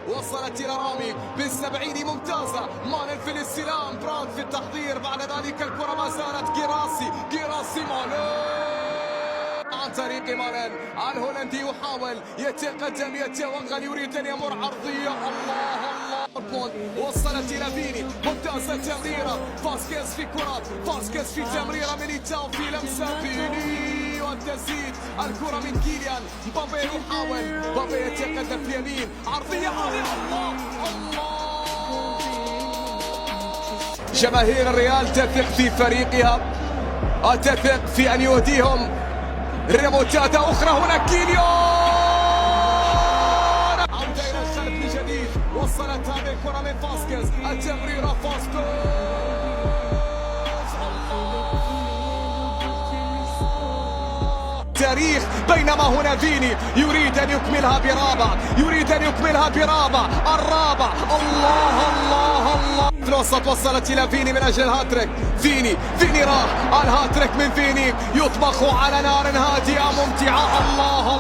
وصلت إلى رامي بالسبعين ممتازة. مانن في الاستلام، براد في التحضير، بعد ذلك الكرة ما زالت جيراسي مانن عن طريق مانن. الهولندي يحاول يتقدم يتوغل، يريد أن يمر عرضية. الله وصلت إلى فيني، ممتازة تمريرة. فاسكيز في كرة، فاسكيز في تمريرة، ميليتاو في لمسة، فيني والتسديد. الكرة من كيليان مبابي، يحاول مبابي يتقدم في يمين، عرضية. الله جماهير الريال تثق في فريقها، تثق في أن يهديهم ريمونتادا أخرى. هنا كيليان عودة إلى الخلف من جديد. وصلت هذه الكرة من فاسكيز، التمريرة فاسكيز. تاريخ، بينما هنا فيني يريد أن يكملها برابع، الرابع. الله في الوسط، وصلت إلى فيني من أجل الهاتريك. فيني راح الهاتريك من فيني، يطبخ على نار هادئة ممتعة. الله